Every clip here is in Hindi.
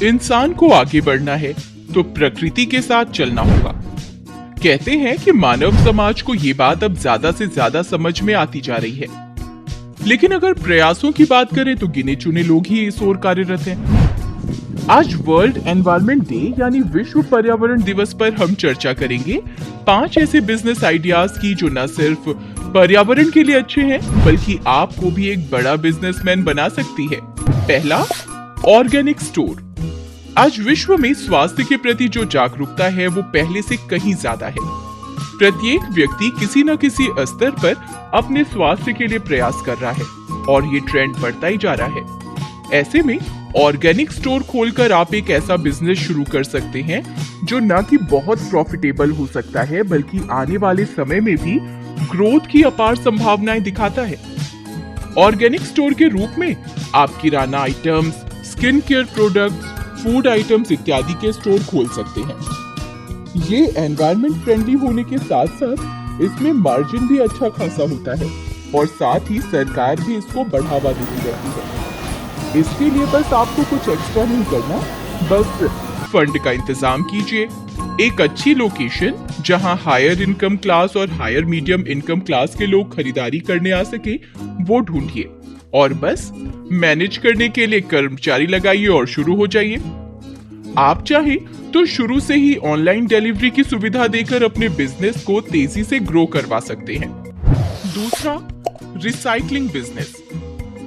इंसान को आगे बढ़ना है तो प्रकृति के साथ चलना होगा। कहते हैं कि मानव समाज को ये बात अब ज्यादा से ज्यादा समझ में आती जा रही है, लेकिन अगर प्रयासों की बात करें तो गिने चुने लोग ही इस ओर कार्यरत हैं। आज वर्ल्ड एनवायरनमेंट डे यानी विश्व पर्यावरण दिवस पर हम चर्चा करेंगे 5 ऐसे बिजनेस आइडियाज की जो न सिर्फ पर्यावरण के लिए अच्छे हैं बल्कि आपको भी एक बड़ा बिजनेसमैन बना सकती है। पहला, ऑर्गेनिक स्टोर। आज विश्व में स्वास्थ्य के प्रति जो जागरूकता है वो पहले से कहीं ज्यादा है। प्रत्येक व्यक्ति किसी न किसी स्तर पर अपने स्वास्थ्य के लिए प्रयास कर रहा है और ये ट्रेंड बढ़ता ही जा रहा है। ऐसे में ऑर्गेनिक स्टोर खोलकर आप एक ऐसा बिजनेस शुरू कर सकते हैं जो न कि बहुत प्रॉफिटेबल हो सकता है बल्कि आने वाले समय में भी ग्रोथ की अपार संभावनाएं दिखाता है। ऑर्गेनिक स्टोर के रूप में आप किराना items, skin care products, food items इत्यादि के स्टोर खोल सकते हैं। ये एनवायरनमेंट फ्रेंडली होने के साथ साथ इसमें मार्जिन भी अच्छा खासा होता है और साथ ही सरकार भी इसको बढ़ावा देती रहती है। इसके लिए बस आपको कुछ एक्स्ट्रा नहीं करना, बस फंड का इंतजाम कीजिए, एक अच्छी लोकेशन जहां हायर इनकम क्लास और हायर मीडियम इनकम क्लास के लोग खरीदारी करने आ सके वो ढूंढिए और बस मैनेज करने के लिए कर्मचारी लगाइए और शुरू हो जाइए। आप चाहे तो शुरू से ही ऑनलाइन डिलीवरी की सुविधा देकर अपने बिजनेस को तेजी से ग्रो करवा सकते हैं। दूसरा, रिसाइकलिंग बिजनेस।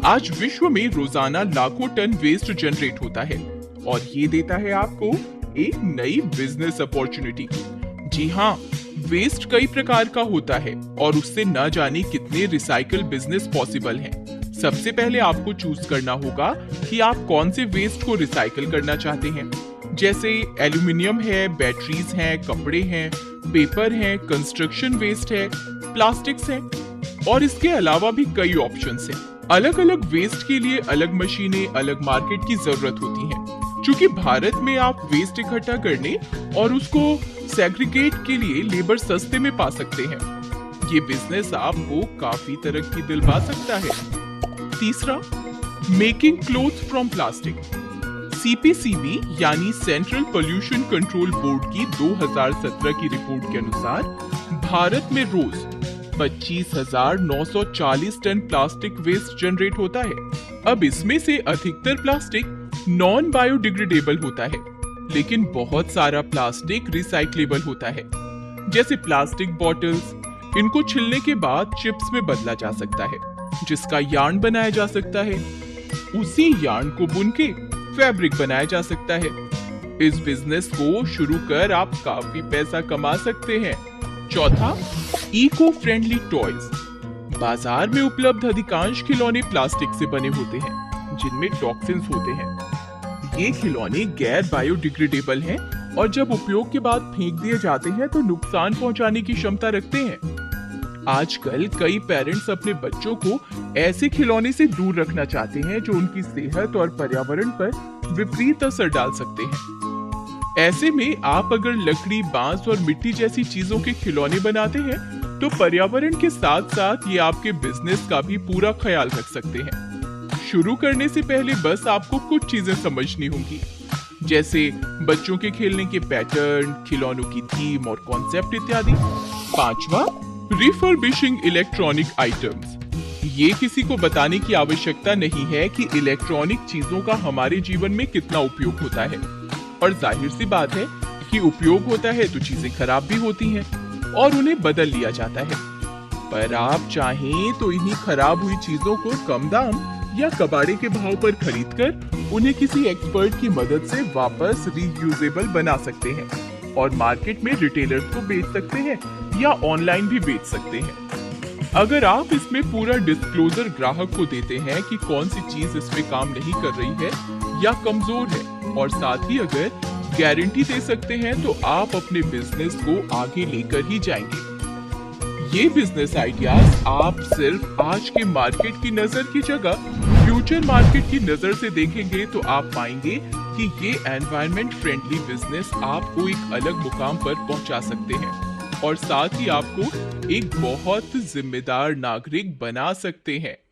आज विश्व में रोजाना लाखों टन वेस्ट जनरेट होता है और ये देता है आपको एक नई बिजनेस अपॉर्चुनिटी। जी हाँ, वेस्ट कई प्रकार का होता है और उससे न जाने कितने रिसाइकल बिजनेस पॉसिबल हैं। सबसे पहले आपको चूज करना होगा कि आप कौन से वेस्ट को रिसाइकल करना चाहते हैं। जैसे एल्यूमिनियम है, बैटरीज हैं, कपड़े हैं, पेपर हैं, कंस्ट्रक्शन वेस्ट है, प्लास्टिक्स हैं और इसके अलावा भी कई ऑप्शंस हैं। अलग अलग वेस्ट के लिए अलग मशीनें, अलग मार्केट की जरूरत होती है। क्योंकि भारत में आप वेस्ट इकट्ठा करने और उसको सेग्रीगेट के लिए लेबर सस्ते में पा सकते हैं। ये बिजनेस आपको काफी तरक्की दिलवा सकता है। तीसरा, making clothes from plastic. CPCB यानी सेंट्रल पोल्यूशन कंट्रोल बोर्ड की 2017 की रिपोर्ट के अनुसार भारत में रोज 25,940 टन प्लास्टिक वेस्ट जनरेट होता है। अब इसमें से अधिकतर प्लास्टिक नॉन बायोडिग्रेडेबल होता है, लेकिन बहुत सारा प्लास्टिक रिसाइक्लेबल होता है। जैसे प्लास्टिक बॉटल्स, इनको छिलने के बाद चिप्स में बदला जा सकता है, जिसका यार्न बनाया जा सकता है। उसी यार्न को बुन के फैब्रिक बनाया जा सकता है। इस बिजनेस को शुरू कर आप काफी पैसा कमा सकते हैं। चौथा, इको फ्रेंडली टॉयज। बाजार में उपलब्ध अधिकांश खिलौने प्लास्टिक से बने होते हैं जिनमें टॉक्सिन्स होते हैं। ये खिलौने गैर बायोडिग्रेडेबल हैं और जब उपयोग के बाद फेंक दिए जाते हैं तो नुकसान पहुंचाने की क्षमता रखते हैं। आजकल कई पेरेंट्स अपने बच्चों को ऐसे खिलौने से दूर रखना चाहते हैं जो उनकी सेहत और पर्यावरण पर विपरीत असर डाल सकते हैं। ऐसे में आप अगर लकड़ी, बांस और मिट्टी जैसी चीजों के खिलौने बनाते हैं तो पर्यावरण के साथ साथ ये आपके बिजनेस का भी पूरा ख्याल रख सकते हैं। शुरू करने से पहले बस आपको कुछ चीजें समझनी होंगी, जैसे बच्चों के खेलने के पैटर्न, खिलौनों की थीम और कॉन्सेप्ट इत्यादि। पांचवा, रिफर्बिशिंग इलेक्ट्रॉनिक आइटम्स। ये किसी को बताने की आवश्यकता नहीं है कि इलेक्ट्रॉनिक चीजों का हमारे जीवन में कितना उपयोग होता है और जाहिर सी बात है कि उपयोग होता है तो चीजें खराब भी होती हैं और उन्हें बदल लिया जाता है। पर आप चाहें तो इन्हीं खराब हुई चीजों को कम दाम या कबाड़े के भाव पर खरीदकर उन्हें किसी एक्सपर्ट की मदद से वापस रीयूजेबल बना सकते हैं और मार्केट में रिटेलर्स को बेच सकते हैं या ऑनलाइन भी बेच सकते हैं। अगर आप इसमें पूरा डिस्क्लोजर ग्राहक को देते हैं कि कौन सी चीज इसमें काम नहीं कर रही है या कमजोर है और साथ ही अगर गारंटी दे सकते हैं तो आप अपने बिजनेस को आगे लेकर ही जाएंगे। ये बिजनेस आइडियाज आप सिर्फ आज के मार्केट की नजर की जगह फ्यूचर मार्केट की नजर से देखेंगे तो आप पाएंगे कि ये एनवायरनमेंट फ्रेंडली बिजनेस आपको एक अलग मुकाम पर पहुंचा सकते हैं और साथ ही आपको एक बहुत जिम्मेदार नागरिक बना सकते हैं।